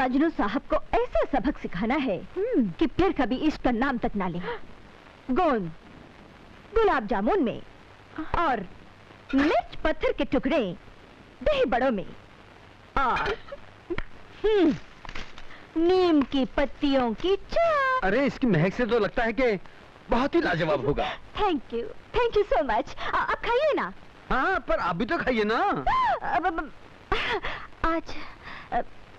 मजनू साहब को ऐसा सबक सिखाना है कि फिर कभी इश्क का नाम तक ना ले। गोंद गुलाब जामुन में और मिर्च पत्थर के टुकड़े दही बड़ों में और नीम की पत्तियों की चाय। अरे इसकी महक से तो लगता है कि बहुत ही लाजवाब होगा। Thank you so much. आप खाइए ना। हाँ, पर आप भी तो खाइए ना।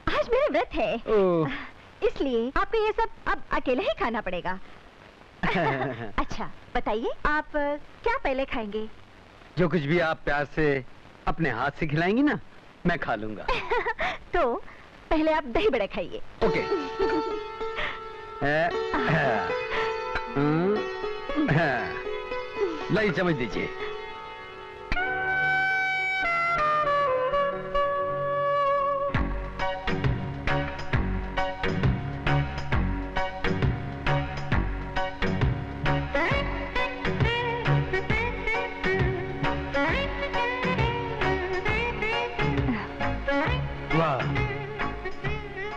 आज मेरा व्रत है, इसलिए आपको ये सब अब अकेले ही खाना पड़ेगा। अच्छा बताइए, आप क्या पहले खाएंगे? जो कुछ भी आप प्यार से अपने हाथ से खिलाएंगी ना, मैं खा लूंगा। तो पहले आप दही बड़े खाइए। ओके। लाई समझ दीजिए।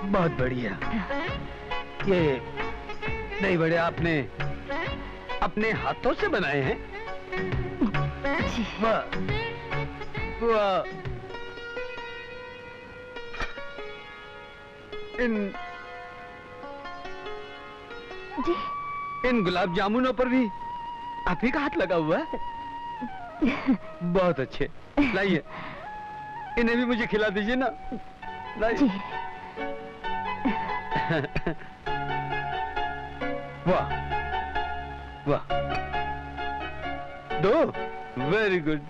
बहुत बढ़िया। ये दही बड़े आपने अपने हाथों से बनाए हैं? वाह वाह। इन गुलाब जामुनों पर भी आप ही का हाथ लगा हुआ है। बहुत अच्छे। लाइए, इन्हें भी मुझे खिला दीजिए ना। लाइए। वाह वाह, दो। Very good.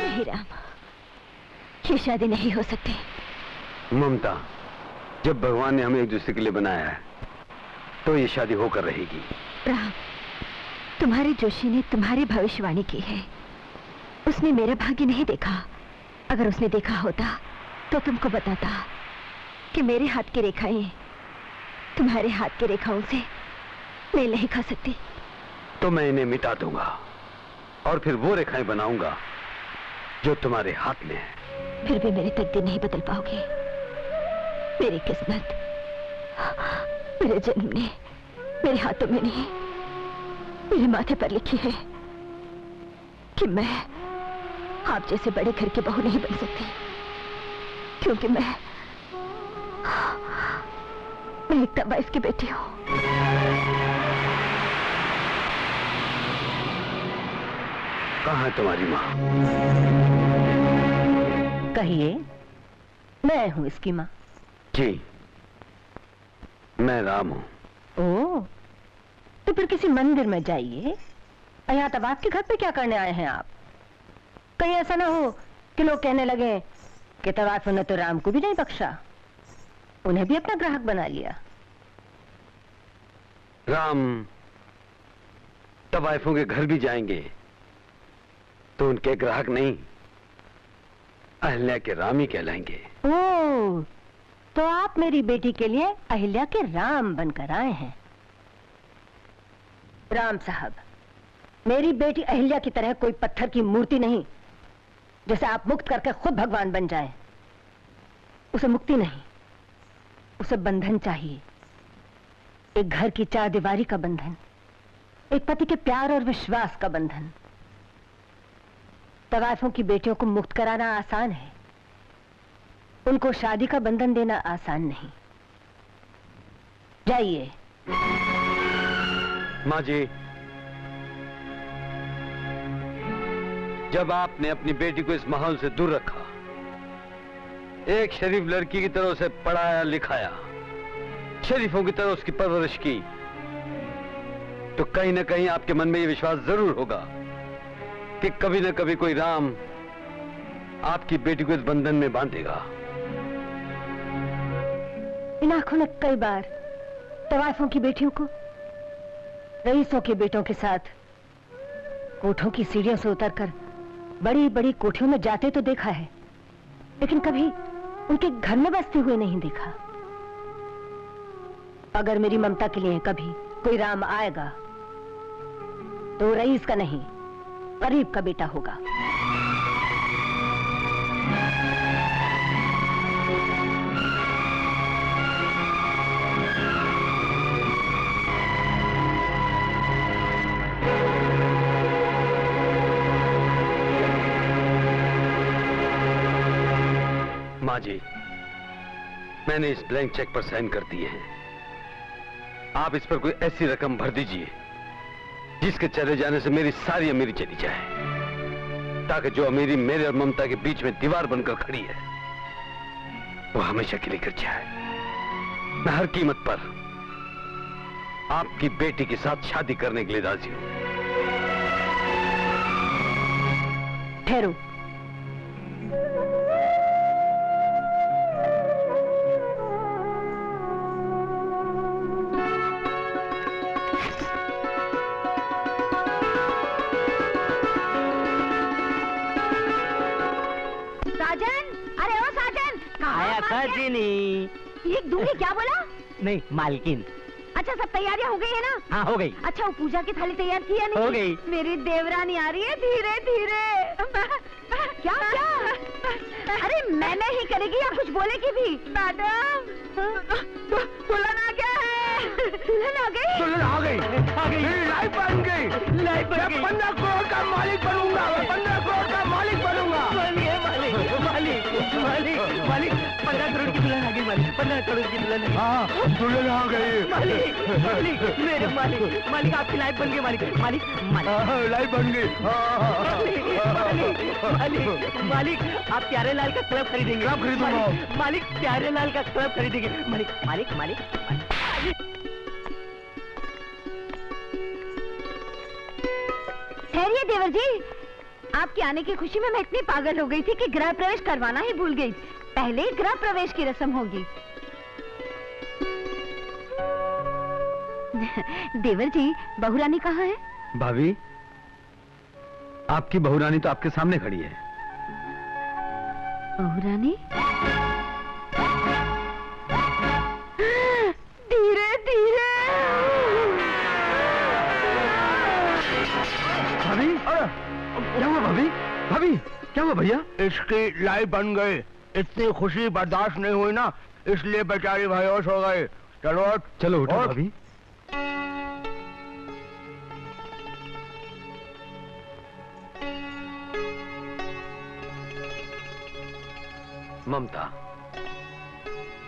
नहीं राम, ये शादी नहीं हो सकती। ममता, जब भगवान ने हमें एक दूसरे के लिए बनाया है तो ये शादी होकर रहेगी। राम, तुम्हारे जोशी ने तुम्हारी भविष्यवाणी की है। उसने मेरा भाग्य नहीं देखा। अगर उसने देखा होता तो तुमको बताता कि मेरे हाथ की रेखाएं तुम्हारे हाथ की रेखाओं से मेल नहीं खा सकती। तो मैं इन्हें मिटा दूंगा और फिर वो रेखाएं बनाऊंगा जो तुम्हारे हाथ में है। फिर भी मेरी तकदीर नहीं बदल पाओगे। मेरी किस्मत मेरे जन्म ने मेरे हाथों में नहीं, मेरे माथे पर लिखी है कि मैं आप जैसे बड़े घर की बहू नहीं बन सकती, क्योंकि मैं एक तबाइफ की बेटी हूं। कहाँ है तुम्हारी माँ? कहिए, मैं हूं इसकी माँ। जी, मैं राम हूं। ओह, तो फिर किसी मंदिर में जाइए। यहाँ तब आपके घर पे क्या करने आए हैं आप? कहीं ऐसा ना हो कि लोग कहने लगे कि तवाइफों ने तो राम को भी नहीं बख्शा, उन्हें भी अपना ग्राहक बना लिया। राम तवाइफों के घर भी जाएंगे तो उनके ग्राहक नहीं, अहिल्या के राम ही कहलाएंगे। ओह, तो आप मेरी बेटी के लिए अहिल्या के राम बनकर आए हैं। राम साहब, मेरी बेटी अहिल्या की तरह कोई पत्थर की मूर्ति नहीं जिसे आप मुक्त करके खुद भगवान बन जाएं। उसे मुक्ति नहीं, उसे बंधन चाहिए। एक घर की चार दीवारी का बंधन, एक पति के प्यार और विश्वास का बंधन। तवाइफों की बेटियों को मुक्त कराना आसान है, उनको शादी का बंधन देना आसान नहीं। जाइए। माँ जी, जब आपने अपनी बेटी को इस माहौल से दूर रखा, एक शरीफ लड़की की तरह उसे पढ़ाया लिखाया, शरीफों की तरह उसकी परवरिश की, तो कहीं ना कहीं आपके मन में यह विश्वास जरूर होगा कि कभी न कभी कोई राम आपकी बेटी को इस बंधन में बांधेगा। इन आंखों ने कई बार तवाइफों की बेटियों को रईसों के बेटों के साथ कोठों की सीढ़ियों से उतरकर बड़ी बड़ी कोठियों में जाते तो देखा है, लेकिन कभी उनके घर में बसते हुए नहीं देखा। अगर मेरी ममता के लिए कभी कोई राम आएगा तो रईस का नहीं, गरीब का बेटा होगा। माँ जी, मैंने इस ब्लैंक चेक पर साइन कर दिए हैं। आप इस पर कोई ऐसी रकम भर दीजिए जिसके चले जाने से मेरी सारी अमीरी चली जाए, ताकि जो अमीरी मेरे और ममता के बीच में दीवार बनकर खड़ी है वो हमेशा के लिए गिर जाए। मैं हर कीमत पर आपकी बेटी के साथ शादी करने के लिए राजी हूं। ठहरो। एक दूंगी क्या बोला? नहीं मालकिन। अच्छा सब तैयारियां हो गई है ना? हाँ हो गई। अच्छा वो पूजा की थाली तैयार की है नहीं? हो गई। मेरी देवरानी आ रही है धीरे धीरे। क्या क्या? अरे मैंने ही करेगी या कुछ बोलेगी भी? मैडम दुल्हन आ गया है। दुल्हन आ गई? दुल्हन आ गई। लाइफ बन गई। लाइफ बन गई। 15 करोड़ का मालिक बनूंगा। 15 करोड़ का मालिक बनूंगा। मालिक मालिक मालिक मालिक 15 करोड़ की दुल्हन आ गई। मालिक 15 करोड़ की दुल्हन। हाँ दुल्हन आ गई। मालिक मालिक मेरे मालिक मालिक आपकी लाइफ बन गई। मालिक मालिक मालिक लाइफ बन गई। मालिक मालिक मालिक आप प्यारे लाल का क्लब खरीदेंगे। क्लब खरीदूंगा। मालिक प्यारे लाल का क्लब खरीदेंगे। मालिक मालिक मालिक ठहरिए देवर जी, आपके आने की खुशी में मैं इतनी पागल हो गई थी कि गृह प्रवेश करवाना ही भूल गई। पहले गृह प्रवेश की रस्म होगी। देवर जी बहुरानी कहाँ है? भाभी, आपकी बहुरानी तो आपके सामने खड़ी है। बहुरानी? धीरे धीरे। भाभी, क्या हुआ भाभी? भाभी क्या हुआ भैया? इसकी लाइफ बन गई। इतनी खुशी बर्दाश्त नहीं हुई ना, इसलिए बेचारी बेहोश हो गई। चलो चलो उठो भाभी। ममता,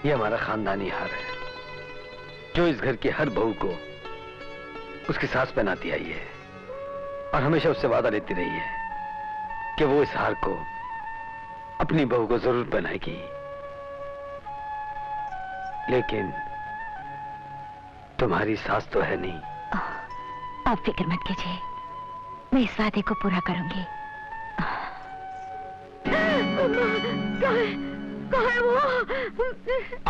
ये हमारा खानदानी हार है जो इस घर की हर बहू को उसकी सास पहनाती आई है और हमेशा उससे वादा लेती रही है कि वो इस हार को अपनी बहू को जरूर पहनाएगी। लेकिन तुम्हारी सास तो है नहीं। आप फिक्र मत कीजिए, मैं इस वादे को पूरा करूंगी। कहाँ है वो?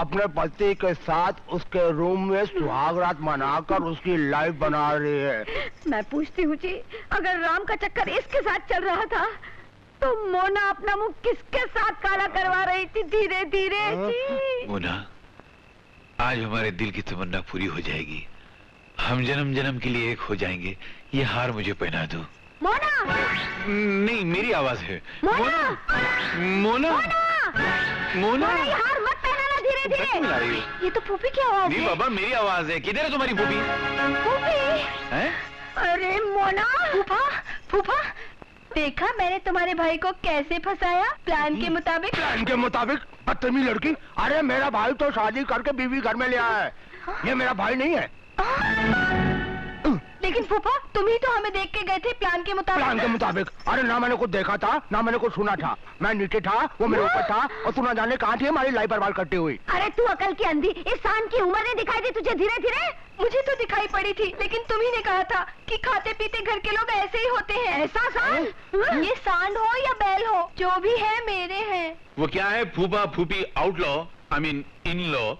अपने पति के साथ उसके रूम में सुहाग रात मनाकर उसकी लाइफ बना रही है। मैं पूछती हूँ जी, अगर राम का चक्कर इसके साथ चल रहा था तो मोना अपना मुंह किसके साथ काला करवा रही थी धीरे धीरे? जी मोना, आज हमारे दिल की तमन्ना पूरी हो जाएगी। हम जन्म जन्म के लिए एक हो जाएंगे। ये हार मुझे पहना दो। मोना! नहीं, मेरी आवाज है। मोना! मोना! मोना! ये हार मत पहनाना धीरे धीरे। मिला रही हो? ये तो फूफी की आवाज नहीं है। बाबा, मेरी आवाज है। किधर है तुम्हारी फूफी? फूफी? हैं? अरे मोना! फूफा, फूफा, देखा मैंने तुम्हारे भाई को कैसे फंसाया प्लान के मुताबिक? प्लान के मुताबिक? बदतमीज लड़की। अरे मेरा भाई तो शादी करके बीवी घर में ले आया है। ये मेरा भाई नहीं है। लेकिन फूफा, तुम ही तो हमें देख के गए थे प्लान के मुताबिक। प्लान के मुताबिक? अरे ना मैंने कुछ देखा था ना मैंने कुछ सुना था। मैं नीचे था, वो मेरे ऊपर था, और तू ना जाने कहाँ थी हमारी लाइफ बर्बाद करती हुई। अरे तू अकल की अंधी, इस शान की उम्र ने दिखाई दी तुझे धीरे धीरे? मुझे तो दिखाई पड़ी थी, लेकिन तुम्ही ने कहा था कि खाते पीते घर के लोग ऐसे ही होते हैं। ऐसा सांड? ये सांड हो या बैल हो, जो भी है मेरे हैं। वो क्या है, फूफा फूफी outlaw, I mean in law.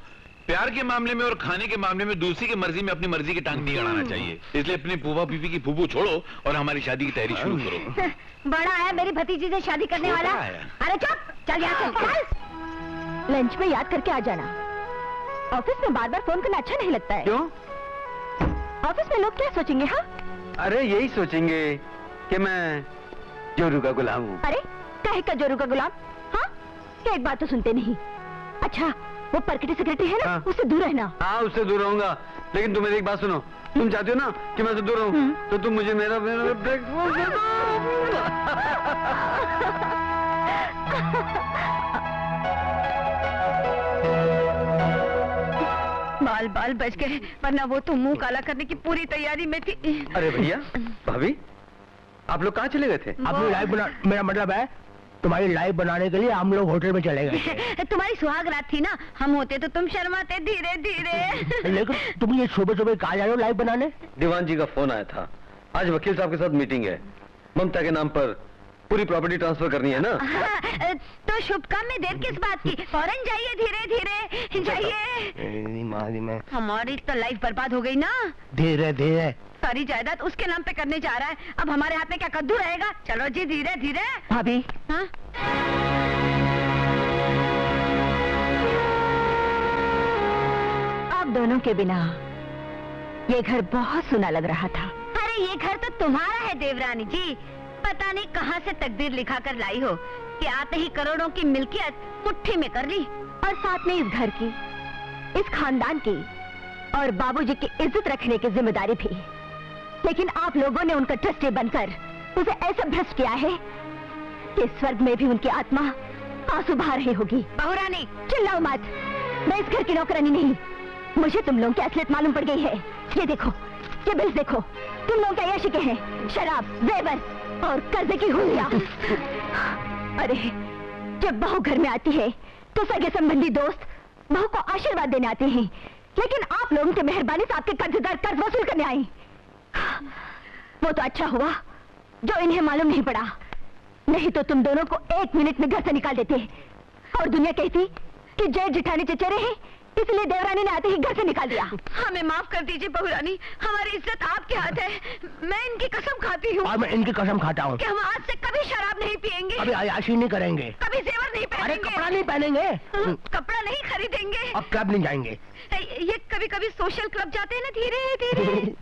प्यार के मामले में और खाने के मामले में दूसरी की मर्जी में अपनी मर्जी की टांग नहीं अड़ाना चाहिए। इसलिए अपनी फूफा फूफी की फूफू छोड़ो और हमारी शादी की तैयारी शुरू करो। बड़ा आया मेरी भतीजी से शादी करने वाला। अरे चुप, चल यहाँ से चल। लंच में याद करके आ जाना। ऑफिस में बार बार फोन करना अच्छा नहीं लगता है। क्यों? ऑफिस में लोग क्या सोचेंगे? हाँ, अरे यही सोचेंगे कि मैं जोरू का गुलाम हूँ। अरे काहे का जोरू का गुलाम? हाँ, एक बात तो सुनते नहीं। अच्छा, वो परकटी सेक्रेटरी है ना, हाँ। उससे दूर रहना। हाँ, उससे दूर रहूंगा, लेकिन तुम मेरी एक बात सुनो। तुम चाहती हो ना कि मैं उससे दूर रहूं, तो तुम मुझे मेरा ब्रेकफास्ट दे दो। बाल बाल बच गए, वरना वो तो मुंह काला करने की पूरी तैयारी में थी। अरे भैया, भाभी, आप लोग कहाँ चले गए थे? अपनी लाइफ बना, मेरा मतलब है तुम्हारी लाइफ बनाने के लिए हम लोग होटल में चले गए। तुम्हारी सुहाग रात थी ना, हम होते तो तुम शर्माते धीरे धीरे। लेकिन तुम ये सुबह सुबह कहाँ जा रहे हो लाइफ बनाने? दीवान जी का फोन आया था, आज वकील साहब के साथ मीटिंग है। ममता के नाम पर पूरी प्रॉपर्टी ट्रांसफर करनी है ना। तो शुभ काम में देर किस बात की, फौरन जाइए, धीरे धीरे जाइए। हमारी तो लाइफ बर्बाद हो गई ना। धीरे धीरे सारी जायदाद उसके नाम पे करने जा रहा है, अब हमारे हाथ में क्या कद्दू रहेगा। चलो जी धीरे धीरे। भाभी, हाँ? आप दोनों के बिना ये घर बहुत सुना लग रहा था। अरे ये घर तो तुम्हारा है देवरानी जी, पता नहीं कहाँ से तकदीर लिखा कर लाई हो कि आते ही करोड़ों की मिल्कियत मुट्ठी में कर ली, और साथ में इस घर की, इस खानदान की और बाबूजी की इज्जत रखने की जिम्मेदारी भी। लेकिन आप लोगों ने उनका ट्रस्टी बनकर उसे ऐसा भ्रष्ट किया है कि स्वर्ग में भी उनकी आत्मा आंसू बहा रही होगी। बहुरानी चिल्लाओ मत, मैं इस घर की नौकरानी नहीं। मुझे तुम लोगों की असलियत मालूम पड़ गई है। ये देखो, ये बिल्स देखो, तुम लोगों के यश के हैं शराब, जेवर और कर्जे की हुलिया। अरे जब बहू घर में आती है तो सगे संबंधी दोस्त बहू को आशीर्वाद देने आते हैं, लेकिन आप लोगों की मेहरबानी से आपके कर्जदार कर्ज वसूल करने आए। वो तो अच्छा हुआ जो इन्हें मालूम नहीं पड़ा, नहीं तो तुम दोनों को 1 मिनट में घर से निकाल देते और दुनिया कहती कि जेठ जिठानी चचेरे हैं, इसलिए देवरानी ने आते ही घर से निकाल दिया। हमें माफ कर दीजिए बहुरानी, हमारी इज्जत आपके हाथ है। मैं इनकी कसम खाती हूँ और मैं इनकी कसम खाता हूँ कि हम आज से कभी शराब नहीं पिएंगे, कभी अयाशी नहीं करेंगे, कभी जेवर नहीं अरे पहनेंगे, कपड़ा नहीं पहनेंगे, कपड़ा नहीं खरीदेंगे, अब क्लब नहीं जाएंगे। ये कभी कभी सोशल क्लब जाते हैं ना, धीरे धीरे।